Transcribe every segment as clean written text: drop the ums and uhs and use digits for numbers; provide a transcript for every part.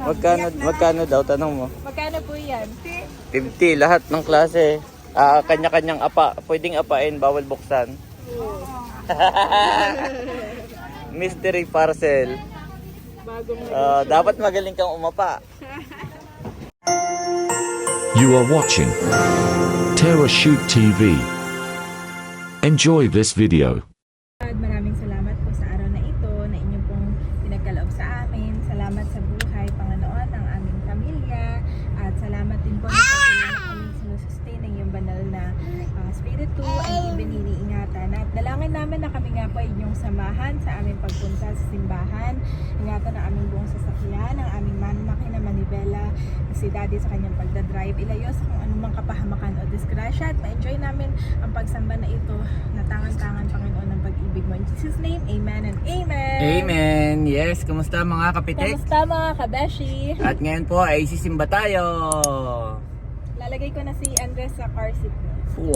Magkano daw? Tanong mo. Magkano po yan? 50 lahat ng klase. Kanya-kanyang apa. Pwedeng apain, bawal buksan. Mystery parcel. Dapat magaling kang umapa. You are watching Terra Shoot TV. Enjoy this video. Maraming salamat po sa araw na ito na inyo pong pinagkaloob sa amin. Salamat sa buhay, Panginoon, ng aming pamilya. At salamat din po na patuloy na kami sinusustain ng iyong banal na spiritu and even iniingatan. At dalangin namin na kami nga po ay inyong samahan sa aming pagpunta sa simbahan. Ingatan ang aming buong sasakyan, ang aming makina manibela, si Daddy sa kanyang pagdadrive. Ilayo sa kung anumang kapahamakan o disgrasya at ma-enjoy namin ang pagsamba na ito na tangan-tangan, Panginoon, ng pag-ibig mo. In Jesus' name, amen and amen! Amen! Yes, kumusta mga kapitek? Kamusta mga kabeshi? At ngayon po ay sisimba tayo. Lalagay ko na si Andres sa car seat mo.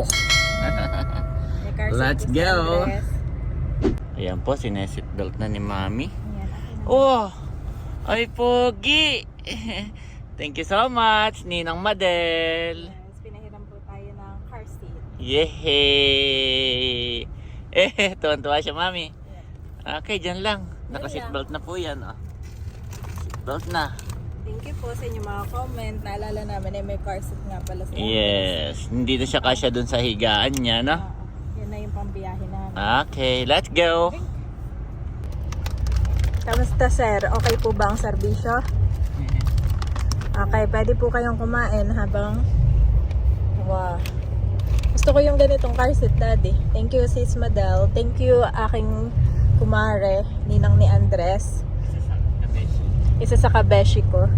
May car seat Let's po si go! Andres. Ayan po, sineseatbelt na ni Mami. Ayan. Oh! Ay, pogi! Thank you so much, Ninang Madel! Yes, pinahiram po tayo ng car seat. Yehey! Tuwan-tuwa siya, Mami. Okay, dyan lang. Naka-seatbelt na po yan. Oh. Seatbelt na. Thank you po sa inyong mga comment. Naalala namin ay may car seat nga pala sa Yes. Hindi na siya kasya dun sa higaan niya, no? Yun na yung pambiyahe namin. Okay, let's go! Kamusta sir? Okay po ba ang serbisyo? Okay, pwede po kayong kumain habang... Wow. Gusto ko yung ganitong car seat, Daddy. Thank you, Sis Madel. Thank you, aking kumare, ninang ni Andres. Isa sa kabeshi ko.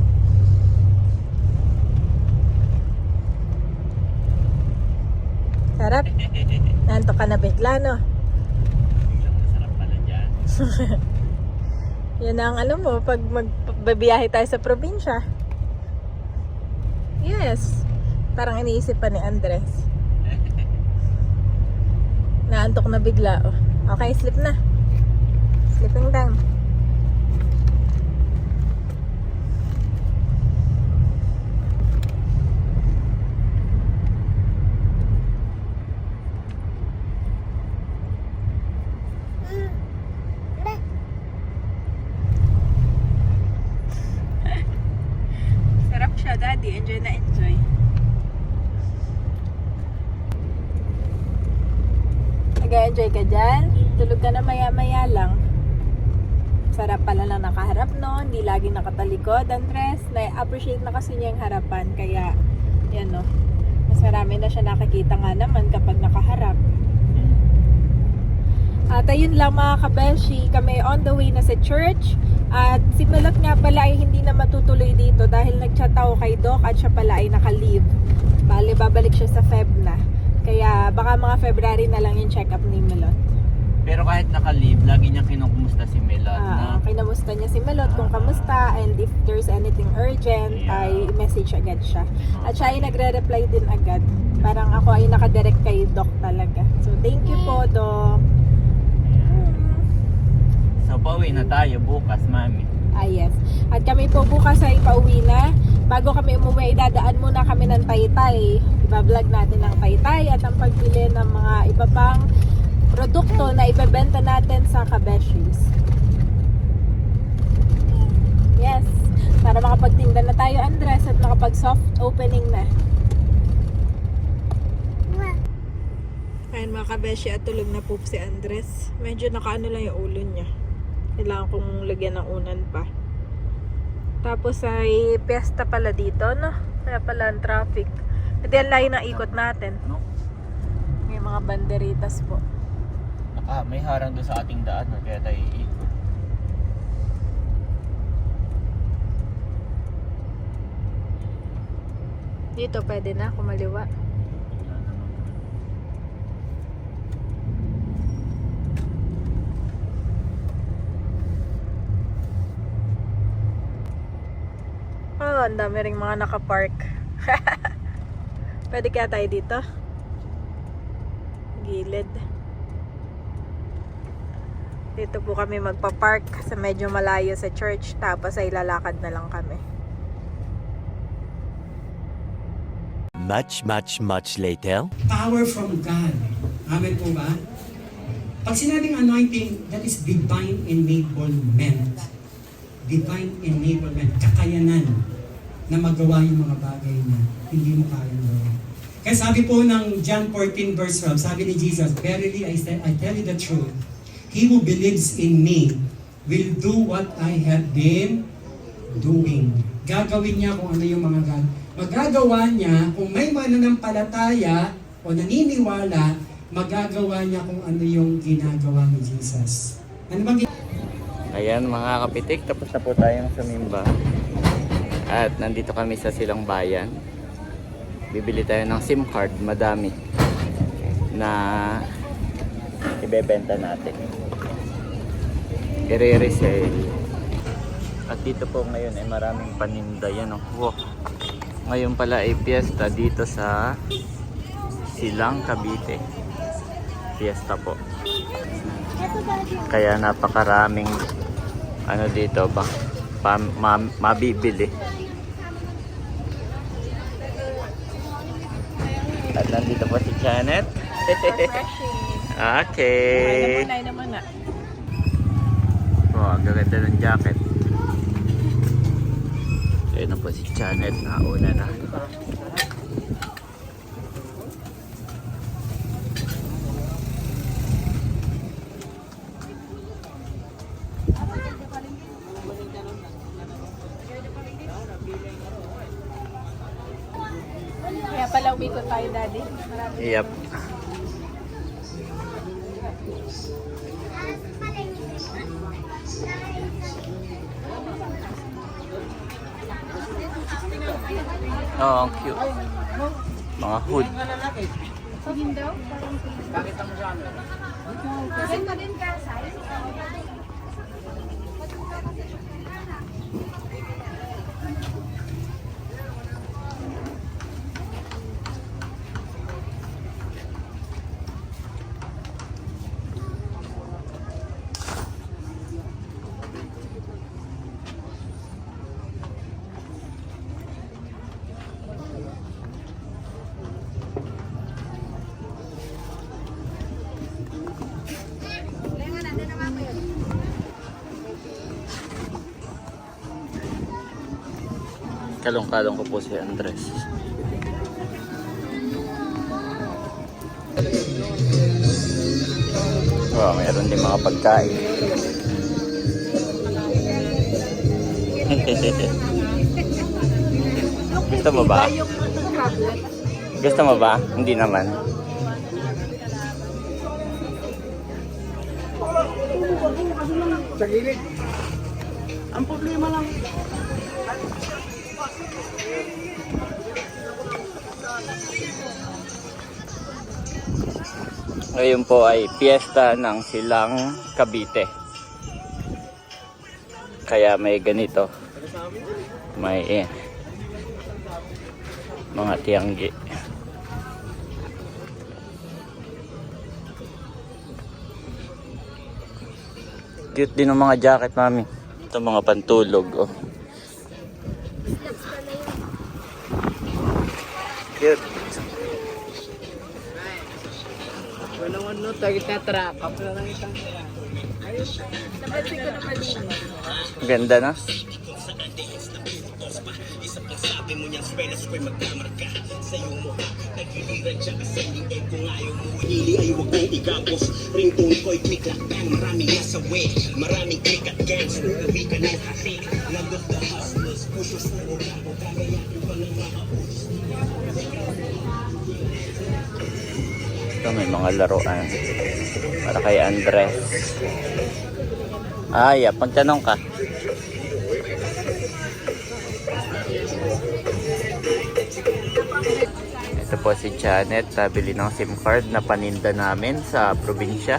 Sarap. Nanto ka na bigla, no? Masarap pala dyan. Yan ang alam mo, pag magbabiyahe tayo sa probinsya. Yes. Parang iniisip pa ni Andres. Naantok na bigla. Oh. Okay, sleep na. Sleeping time. Sarap siya, Daddy. Enjoy na enjoy. Nag-enjoy ka dyan? Tulog ka na maya-maya lang. Sarap pala lang nakaharap, no? Hindi lagi nakatalikod, Andres. Na-appreciate na kasi niya yung harapan. Kaya, yan, no? Mas marami na siya nakakita nga naman kapag nakaharap. At ayun lang mga kabeshi, kami on the way na sa church. At si Milot nga pala ay hindi na matutuloy dito dahil nag-chat ako kay Doc at siya pala ay naka-leave. Bale, babalik siya sa Feb na. Kaya baka mga February na lang yung check-up ni Milot. Pero kahit naka-leave, lagi niyang kinukumusta si Melot, no? Kinamusta niya si Milot kung kamusta, and if there's anything urgent, ay message agad siya. At siya ay nagre-reply din agad. Parang ako ay nakadirect kay Doc talaga. So thank you po, Doc. So, pauwi na tayo bukas, Mami. Yes. At kami po bukas ay pauwi na. Bago kami umuwi, dadaan muna kami ng Taytay. Iba-vlog natin ang Taytay at ang pagbili ng mga iba pang produkto na ibebenta natin sa Kabeshis. Yes. Para makapagtinda na tayo, Andres, at makapag soft opening na. Ayun mga Kabeshi, at tulog na po si Andres. Medyo nakaano lang yung ulo niya. Kailangan kong lagyan ng unan pa. Tapos ay piyesta pala dito, no? Kaya pala ang traffic. Hindi ang layo ng ikot natin. No? May mga banderitas po. May harang doon sa ating daan, no? Kaya tayo iikot. Dito pwede na, kumaliwa. Oh, ang dami ring mga nakapark. Pwede kaya tayo dito? Gilid. Dito po kami magpa-park sa medyo malayo sa church, tapos ay lalakad na lang kami. much later. Power from God. Amen po ba? Pag sinabing anointing, that is divine enablement. Divine enablement. Kakayanan na magawa yung mga bagay na hindi mo kayang gawin. Kaya sabi po ng John 14 verse 12, sabi ni Jesus, "Verily I tell you the truth, he who believes in me will do what I have been doing." Gagawin niya kung ano yung mga magagawa niya kung may mananampalataya o naniniwala, magagawa niya kung ano yung ginagawa ni Jesus. Ano bang Ayan mga kapitik, tapos na po tayong sumimba. At nandito kami sa Silang Bayan. Bibili tayo ng SIM card, madami, na ibebenta natin. I-resale. At dito po ngayon ay maraming paninda yan. Wow. Ngayon pala ay piyesta dito sa Silang, Cavite. Piyesta po. Kaya napakaraming ano dito ba mabibili. At nandito po si Janet. Okay. naman na. Oh, ang gaganda ng jacket. Ayun na po si Janet. Nauna na. Kaya pala umikot tayo, Daddy. Marami. Yep. Oh, ang cute. Mga hood. Sige daw. Bakit ang genre? Kasi pa din ka, size. Kalong-kalong ko po si Andres. Oh, mayroon din mga pagkain. Gusto mo ba? Gusto mo ba? Hindi naman. Sa gilid. Ang problema lang. Ngayon po ay piyesta ng Silang, Cavite. Kaya may ganito. May mga tianggi. Cute din ng mga jacket, mami. Ito mga pantulog, oh. Cute. Walang ano, tagitatrap. Kapag lang isang ayos. Napansin ko na malinis. Ganda na. Ito may mga laruan para kay Andres. Ay, pagtanong ka. Ito po si Janet, bili ng SIM card na paninda namin sa probinsya.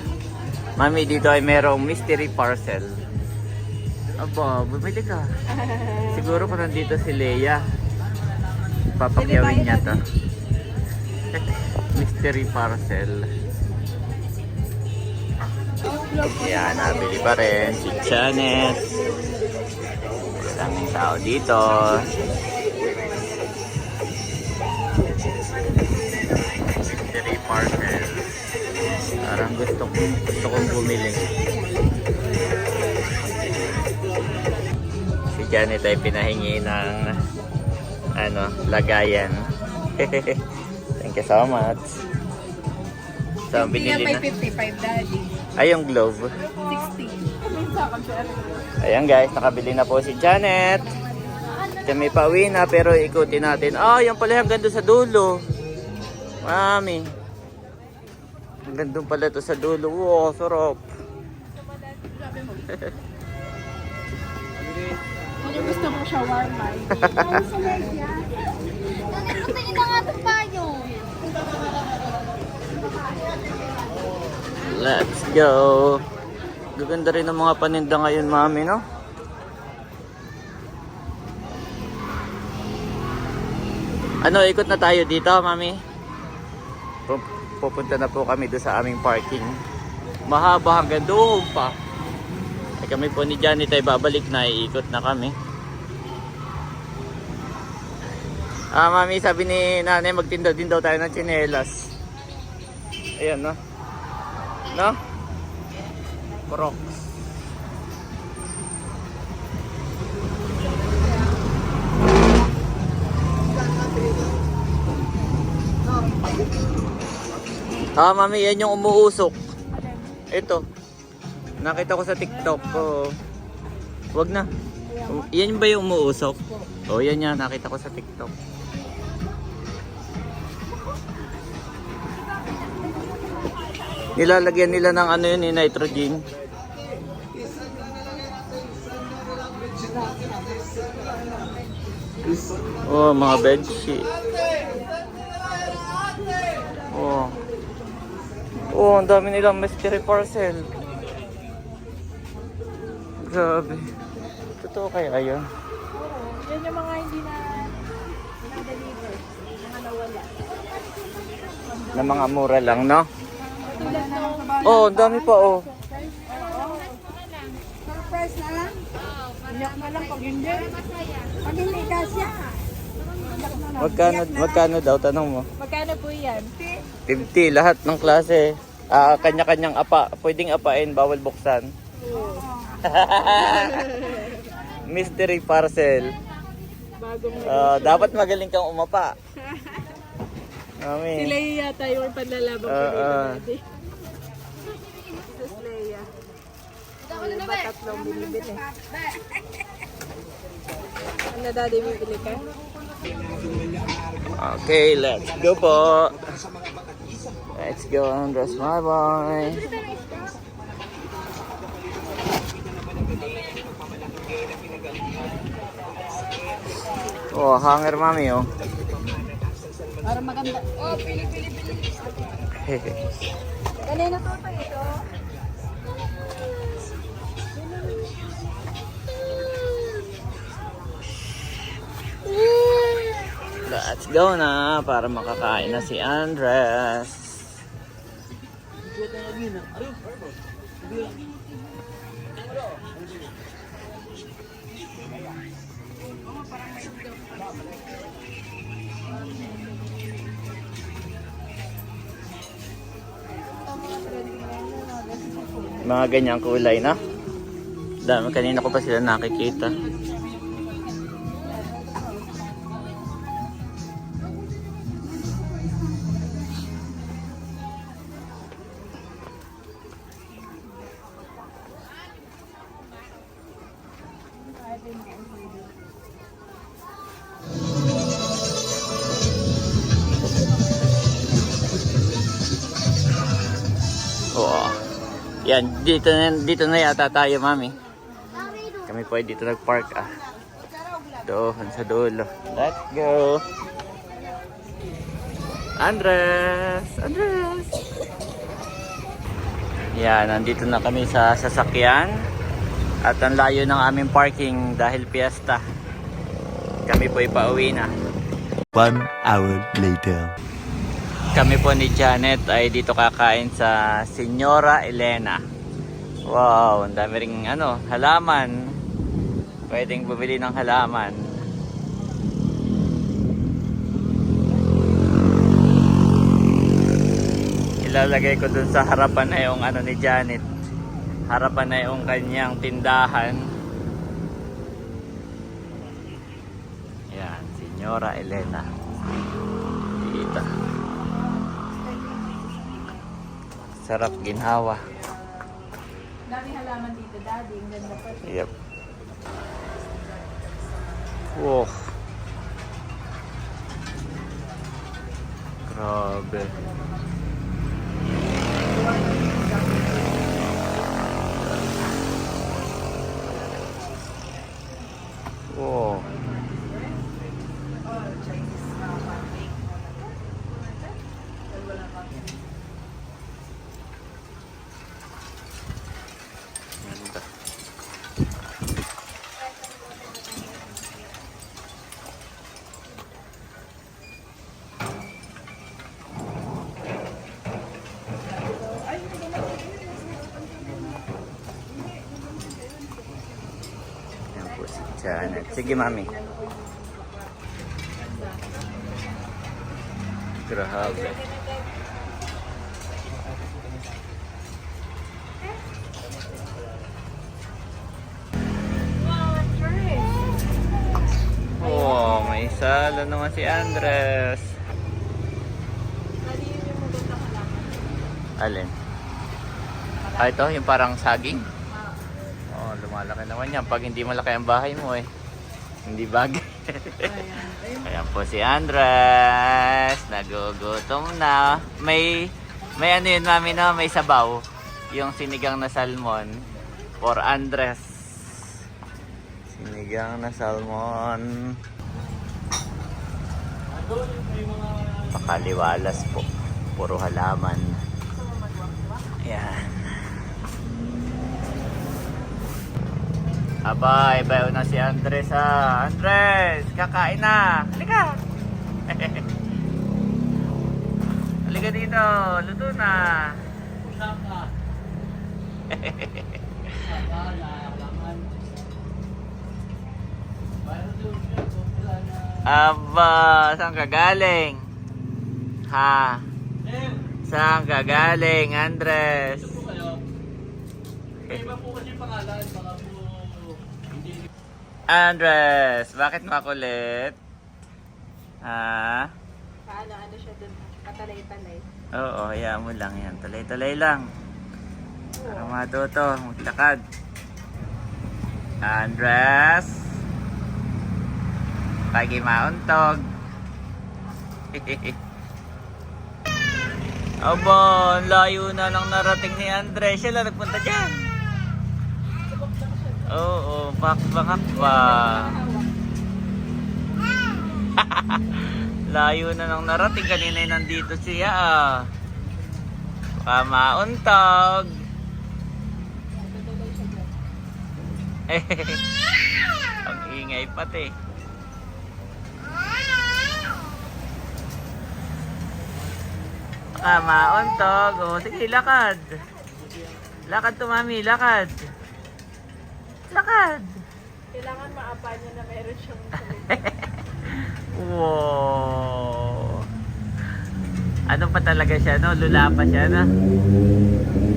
Mami, dito ay merong mystery parcel. Aba, bumili ka. Siguro kung nandito si Leia, papakyawin niya to. Mystery parcel. Yan, nabili pa rin si Janet. Daming tao dito. Parang gusto kong bumili. Si Janet ay pinahingi ng lagayan. Thank you so much. So, binili na. 55, daddy. Ay, yung glove. 60. Ayan guys, nakabili na po si Janet. Kami pauwi na pero ikutin natin. Yung pala hanggang doon sa dulo. Mami. Hanggang doon pala ito sa dulo. Wow, sarap. Kung gusto mo shawarma. Tingin na nga itong payo. Let's go. Gaganda rin ang mga paninda ngayon, mami, no? Ikot na tayo dito, mami. Pupunta na po kami doon sa aming parking. Mahaba hanggang doon pa. Ay kami po ni Janet ay babalik na, iikot na kami. Mami, sabi ni nanay magtinda din daw tayo ng tsinelas. Ayan, no? No? Crocs. Mami, yan yung umuusok. Ito. Nakita ko sa TikTok. Wag na. Yan ba yung umuusok? Yan yan. Nakita ko sa TikTok. Nilalagyan nila ng nitrogen. Mga bedsheet. Ang dami nilang mystery parcel. Grabe. Totoo kaya yun? Yan yung mga hindi na deliver. Mga nawala. Na mga mura lang, no? Tulad ng Ang dami pa, surprise na lang. Iyak na lang pag hindi. Pag hindi kasya. Magkano daw? Tanong mo. Magkano po yan? 50, lahat ng klase. Kanya-kanyang apa. Pwedeng apain, bawal buksan. Mystery parcel. Dapat magaling kang umapa. Mami. Si Leia yata yung panlalabang ko dito dati. Sus Leia. Yung ba tatlong binibili? Ano daddy, bibili ka? Okay, let's go po. Let's go, Andres, my boy. Hanger, mami, Para maganda. Pili. Kanina to pa ito. Let's go na para makakain na si Andres. Mga ganyang kulay na. Dami, kanina ko pa sila nakikita. Yan, dito na yata tayo, mami. Kami po ay dito nagpark doon sa dulo. Let's go. Andres! Yan, nandito na kami sa sasakyan. At ang layo ng aming parking dahil piyesta. Kami po ay pauwi na. 1 hour later. Kami po ni Janet ay dito kakain sa Señora Elena. Wow, ang dami ring halaman. Pwedeng bumili ng halaman. ilalagay ko dun sa harapan na yung ano ni Janet. Harapan na yung kanyang tindahan. Yan, Senyora Elena. Dito. Sarap ginhawa. Dami halaman dito, Daddy. Ang ganda pa. Yep. Wow. Grabe. Wow. Ganda. Yan po si Janet. Sige, mami. Grabe. Oh, may sala naman si Andres. Alin? Ah, ito, yung parang saging? Oh, lumalaki naman yan. Pag hindi malaki ang bahay mo eh. Hindi bagay. Ayan po si Andres. Nagugutom na. May ano yun mami no? May sabaw. Yung sinigang na salmon. For Andres. Sinigang na salmon. Pakaliwalas po. Puro halaman. Ayan. Abay, bayo na si Andres ha. Andres, kakain na. Halika. Halika dito. Luto na. Aba, saan ka galing? Ha? Saan ka galing, Andres? Andres, bakit makulit? Ha? Paano, ano siya dun? Patalay-talay. Oo, hayaan mo lang yan. Talay-talay lang. Para matuto, maglakad. Andres. Pagi mauntog. Aba, ang layo na lang narating ni Andres. Siya lang nagpunta dyan. Oo, bakbakak pa. Layo na nang narating. Kanina nandito siya ah. Baka mauntog. Ang ingay pati. Baka mauntog. O, sige, lakad. Lakad to mami, lakad. Lakad. Kailangan maapa niya na meron siyang Wow. Ano pa talaga siya, no? Lula pa siya, no?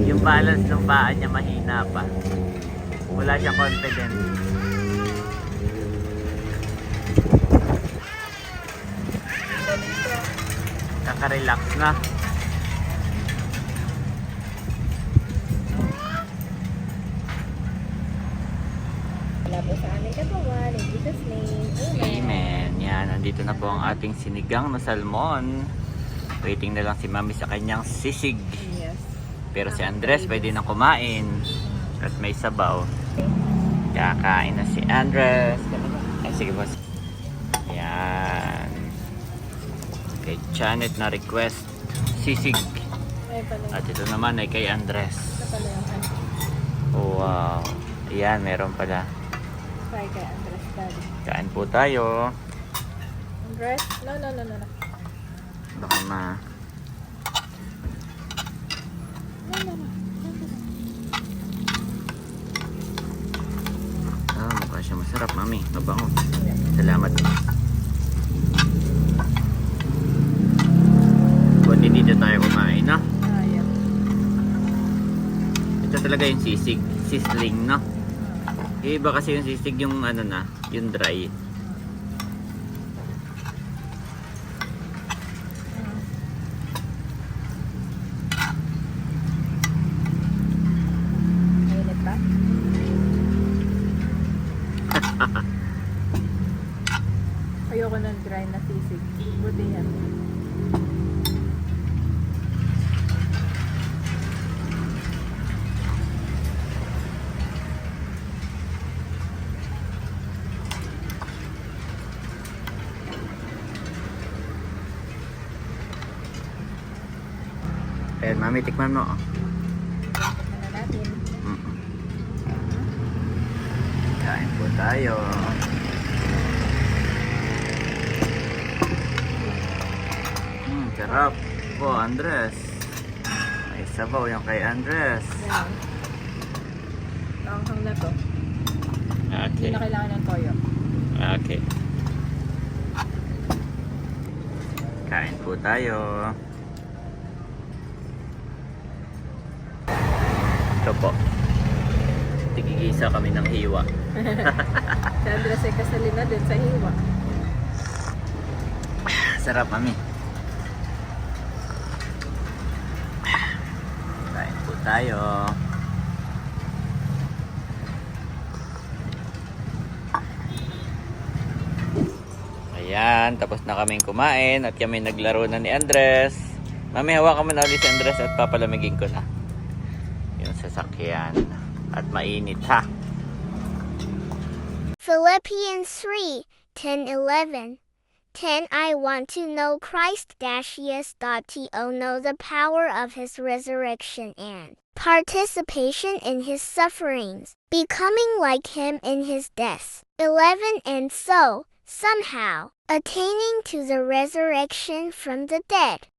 Yung balance ng paa niya mahina pa. Wala siyang confidence. Naka-relax na. Wala po sa aming katawan. In Jesus' name. Amen. Yan, nandito na po ang ating sinigang na salmon. Waiting na lang si Mami sa kanyang sisig. Yes. Pero si Andres pwede na kumain. At may sabaw. Kakain na si Andres. Ay, sige boss. Yan. Kay Janet na request sisig. Ay, pala. At ito naman ay kay Andres. Ito pala yung ano. Wow. Ayan, meron pala. Try kay Andres, Daddy. Kain po tayo. Andres? No. Baka ma... Ah, mukha siya masarap, Mami. Mabango. Salamat. Buti dito tayo kumain, no? Ah, talaga yung sisig. Sisling, no? Yung iba kasi yung sisig yung ano na, yung dry. Mainit ba? Ayoko ng dry na sisig. Buti yan. Ayan, mami, tikman mo. Tikman na natin. Kain po tayo. Sarap po, Andres. May sabaw yung kay Andres. Yan. Maanghang na to. Hindi Okay. na kailangan ng toyo. Okay. Kain po tayo. Ito po. Tigigisa kami ng hiwa. Si Andres ay kasali na din sa hiwa. Sarap, mami. Kain po tayo. Ayan, tapos na kaming kumain at kami naglaro na ni Andres. Mami, hawakan mo na ulit si Andres at papalamigin ko na yung sasakyan. At mainit, ha? Philippians 3:10-11. 10 I want to know Christ-yes.to know the power of his resurrection and participation in his sufferings, becoming like him in his death. 11 And so, somehow, attaining to the resurrection from the dead.